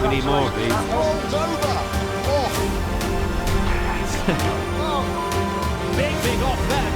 We need more of these. Big off there.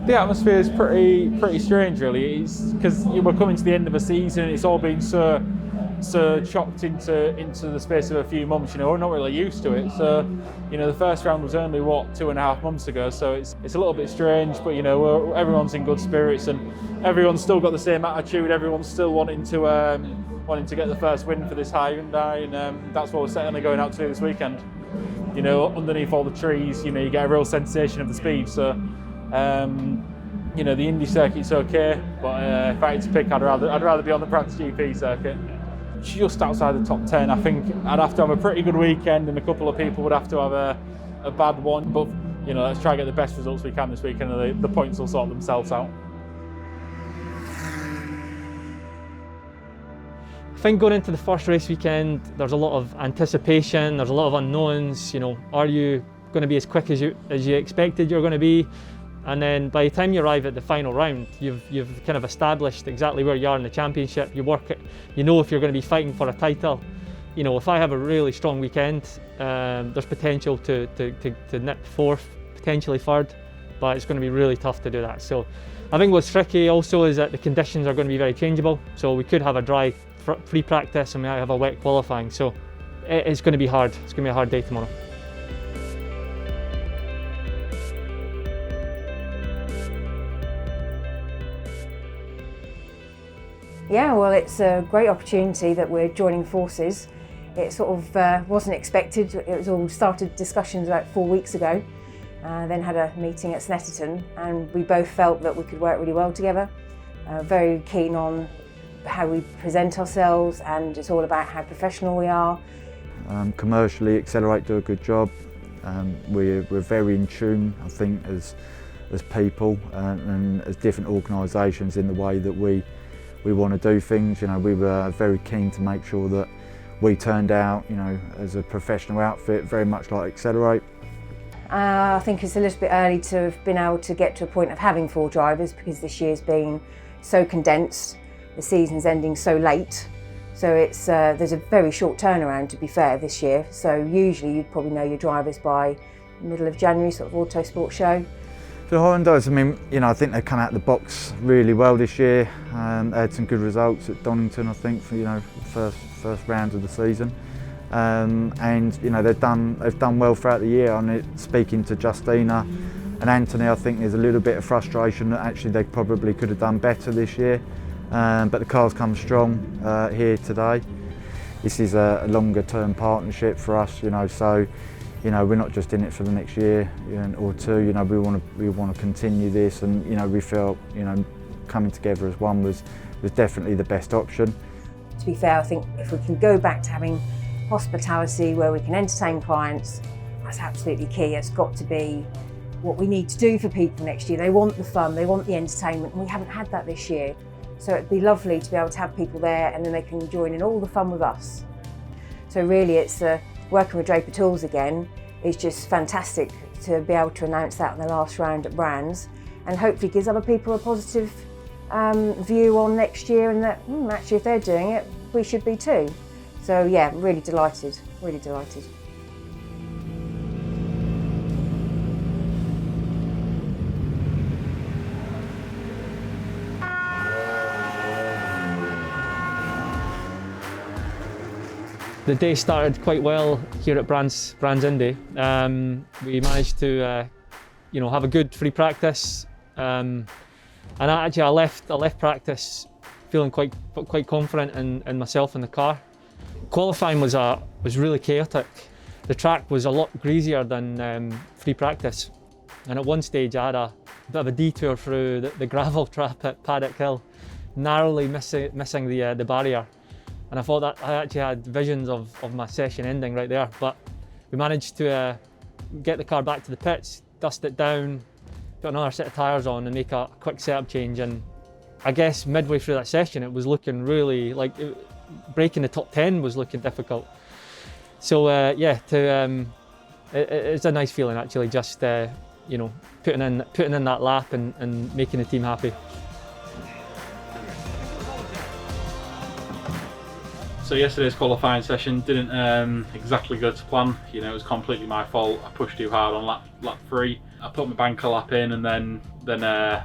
The atmosphere is pretty strange, really. It's because we're coming to the end of a season. And it's all been so chopped into the space of a few months. You know, we're not really used to it. So, you know, the first round was only 2.5 months ago. So it's a little bit strange, but you know, everyone's in good spirits and everyone's still got the same attitude. Everyone's still wanting to get the first win for this Hyundai, and that's what we're certainly going out to do this weekend. You know, underneath all the trees, you know, you get a real sensation of the speed. So. You know, the Indy circuit's okay, but if I had to pick, I'd rather be on the Prance GP circuit. Just outside the top 10, I think I'd have to have a pretty good weekend, and a couple of people would have to have a bad one. But you know, let's try and get the best results we can this weekend, and the points will sort themselves out. I think going into the first race weekend, there's a lot of anticipation. There's a lot of unknowns. You know, are you going to be as quick as you expected you're going to be? And then by the time you arrive at the final round, you've kind of established exactly where you are in the championship. You work it, you know if you're going to be fighting for a title. You know, if I have a really strong weekend, there's potential to nip fourth, potentially third, but it's going to be really tough to do that. So I think what's tricky also is that the conditions are going to be very changeable. So we could have a dry free practice and we might have a wet qualifying. So it's going to be hard. It's going to be a hard day tomorrow. Yeah, well, it's a great opportunity that we're joining forces. It sort of wasn't expected. It was all started discussions about 4 weeks ago, then had a meeting at Snetterton, and we both felt that we could work really well together. Very keen on how we present ourselves, and it's all about how professional we are. Commercially, Accelerate do a good job. We're very in tune, I think, as people and as different organisations in the way that we want to do things. You know, we were very keen to make sure that we turned out, you know, as a professional outfit, very much like Accelerate. I think it's a little bit early to have been able to get to a point of having 4 drivers, because this year's been so condensed. The season's ending so late, so it's there's a very short turnaround, to be fair, this year. So usually you'd probably know your drivers by the middle of January, sort of auto sport show. For the Hyundais, I mean, you know, I think they've come out of the box really well this year. They had some good results at Donington, I think, for, you know, the first round of the season. And you know, they've done well throughout the year. On it, speaking to Justina and Anthony, I think there's a little bit of frustration that actually they probably could have done better this year. But the car's come strong here today. This is a longer term partnership for us, you know, so you know, we're not just in it for the next year or two. You know, we want to continue this, and you know, we felt, you know, coming together as one was definitely the best option. To be fair, I think if we can go back to having hospitality where we can entertain clients, that's absolutely key. It's got to be what we need to do for people next year. They want the fun, they want the entertainment, and we haven't had that this year. So it'd be lovely to be able to have people there, and then they can join in all the fun with us. So really, it's working with Draper Tools again is just fantastic to be able to announce that in the last round at Brands, and hopefully gives other people a positive view on next year, and that actually if they're doing it, we should be too. So yeah, really delighted, really delighted. The day started quite well here at Brands Indy. We managed to have a good free practice, and I left practice feeling quite confident in myself in the car. Qualifying was really chaotic. The track was a lot greasier than free practice, and at one stage I had a bit of a detour through the gravel trap at Paddock Hill, narrowly missing the barrier. And I thought that I actually had visions of my session ending right there, but we managed to get the car back to the pits, dust it down, put another set of tyres on and make a quick setup change. And I guess midway through that session it was looking really like breaking the top 10 was looking difficult. So it's a nice feeling actually, just putting in that lap and making the team happy. So yesterday's qualifying session didn't exactly go to plan. It was completely my fault. I pushed too hard on lap 3. I put my banker lap in and then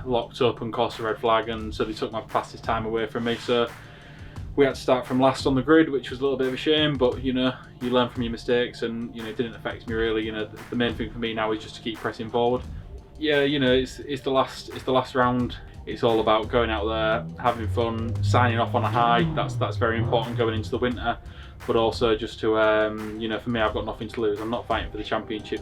locked up and caused a red flag, and so they took my fastest time away from me. So we had to start from last on the grid, which was a little bit of a shame, but you learn from your mistakes, and it didn't affect me really. The main thing for me now is just to keep pressing forward. Yeah, it's the last round. It's all about going out there, having fun, signing off on a high. That's very important going into the winter, but also just to for me, I've got nothing to lose. I'm not fighting for the championship.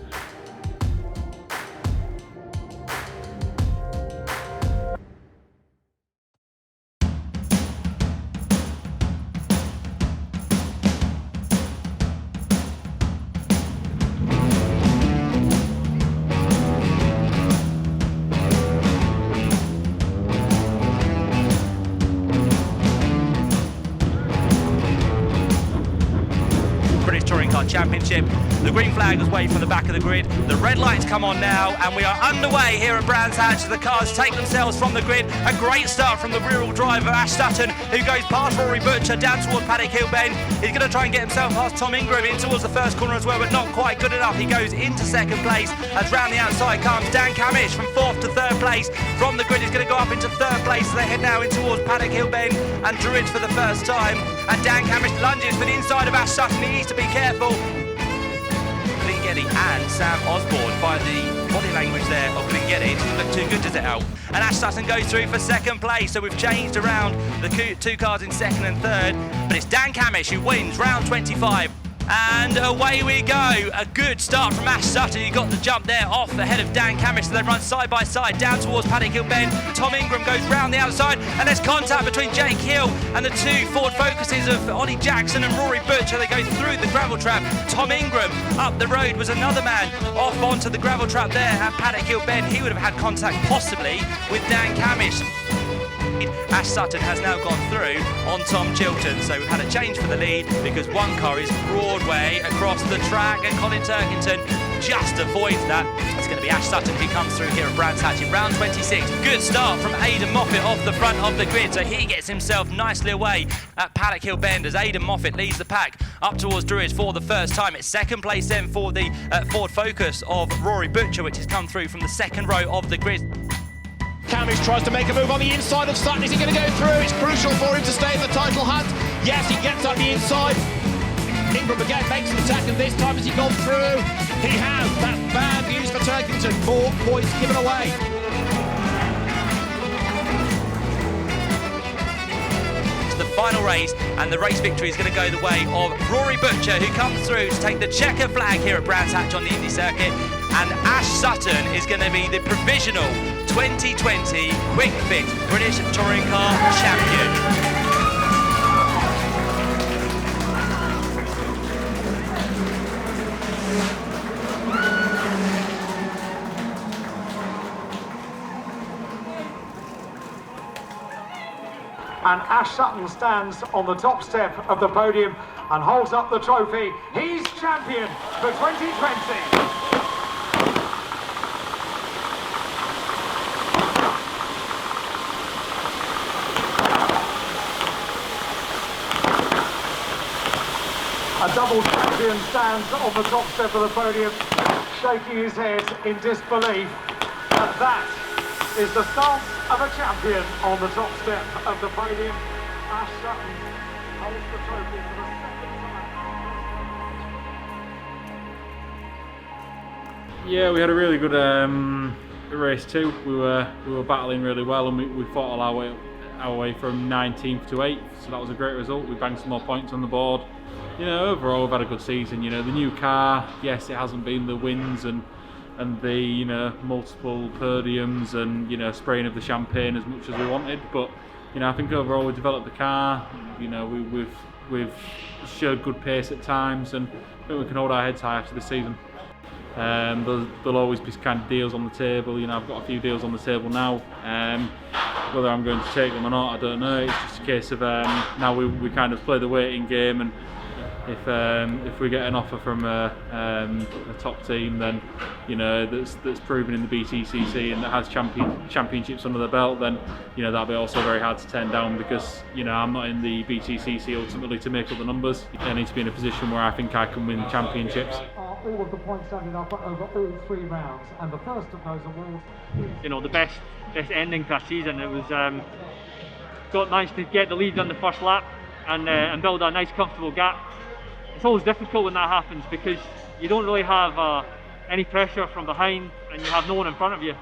Championship. The green flag was waved from the back of the grid. The red lights come on now, and we are underway here at Brands Hatch. The cars take themselves from the grid. A great start from the rear-wheel driver, Ash Sutton, who goes past Rory Butcher down towards Paddock Hill Bend. He's going to try and get himself past Tom Ingram in towards the first corner as well, but not quite good enough. He goes into second place as round the outside comes Dan Camish from 4th to 3rd place. From the grid, he's going to go up into 3rd place as they head now in towards Paddock Hill Bend and Druids for the first time. And Dan Camish lunges for the inside of Ash Sutton. He needs to be careful. And Sam Osborne, by the body language there of Glengetty, doesn't look too good, does it, Al? And Ash Sutton goes through for 2nd place, so we've changed around the 2 cars in 2nd and 3rd, but it's Dan Camish who wins round 25. And away we go. A good start from Ash Sutton. He got the jump there off ahead of Dan Camish, so they run side by side down towards Paddock Hill Bend. Tom Ingram goes round the outside, and there's contact between Jake Hill and the 2 Ford Focuses of Ollie Jackson and Rory Butcher. They go through the gravel trap. Tom Ingram up the road was another man off onto the gravel trap there at Paddock Hill Bend. He would have had contact possibly with Dan Camish. Ash Sutton has now gone through on Tom Chilton, so we've had a change for the lead because one car is Broadway across the track, and Colin Turkington just avoids that. It's going to be Ash Sutton who comes through here at Brands Hatch in round 26. Good start from Aidan Moffat off the front of the grid, so he gets himself nicely away at Paddock Hill Bend as Aidan Moffat leads the pack up towards Druids for the first time. It's 2nd place then for the Ford Focus of Rory Butcher, which has come through from the 2nd row of the grid. Camish tries to make a move on the inside of Sutton. Is he going to go through? It's crucial for him to stay in the title hunt. Yes, he gets up the inside. Ingram again makes an attack, and this time has he gone through? He has. That's bad news for Turkington. 4 points given away. It's the final race, and the race victory is going to go the way of Rory Butcher, who comes through to take the checker flag here at Brands Hatch on the Indy circuit. And Ash Sutton is going to be the provisional 2020 Quick Fit British Touring Car Champion. And Ash Sutton stands on the top step of the podium and holds up the trophy. He's champion for 2020. A double champion stands on the top step of the podium, shaking his head in disbelief. And that is the stance of a champion on the top step of the podium. Ash Sutton holds the trophy for the 2nd time. Yeah, we had a really good race too. We were battling really well, and we fought all our way from 19th to 8th, so that was a great result. We banged some more points on the board. You know, overall we've had a good season. You know, the new car, yes, it hasn't been the wins and the, you know, multiple podiums and, you know, spraying of the champagne as much as we wanted, but you know, I think overall we developed the car. You know, we've showed good pace at times, and I think we can hold our heads high after the season. There'll always be kind of deals on the table. You know, I've got a few deals on the table now. Whether I'm going to take them or not, I don't know. It's just a case of now we kind of play the waiting game, and if we get an offer from a top team, then, you know, that's proven in the BTCC and that has championships under the belt, then, you know, that'll be also very hard to turn down, because, you know, I'm not in the BTCC ultimately to make up the numbers. I need to be in a position where I think I can win championships. All of the points ended up over all 3 rounds, and the first of those awards is, You know, the best ending to a season. It was managed to get the lead on the first lap and build a nice comfortable gap. It's always difficult when that happens, because you don't really have any pressure from behind and you have no one in front of you.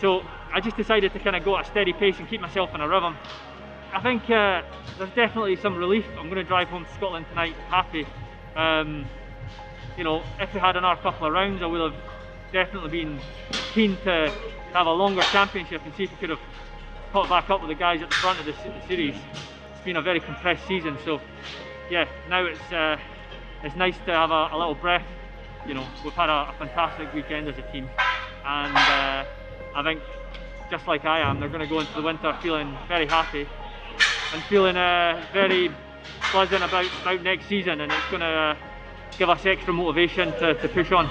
So I just decided to kind of go at a steady pace and keep myself in a rhythm. I think there's definitely some relief. I'm going to drive home to Scotland tonight happy. You know, if we had another couple of rounds, I would have definitely been keen to have a longer championship and see if we could have caught back up with the guys at the front of the series. It's been a very compressed season, so yeah, now it's nice to have a little breath. You know, we've had a fantastic weekend as a team, and I think, just like I am, they're going to go into the winter feeling very happy and feeling very pleasant about next season, and it's going to give us extra motivation to push on.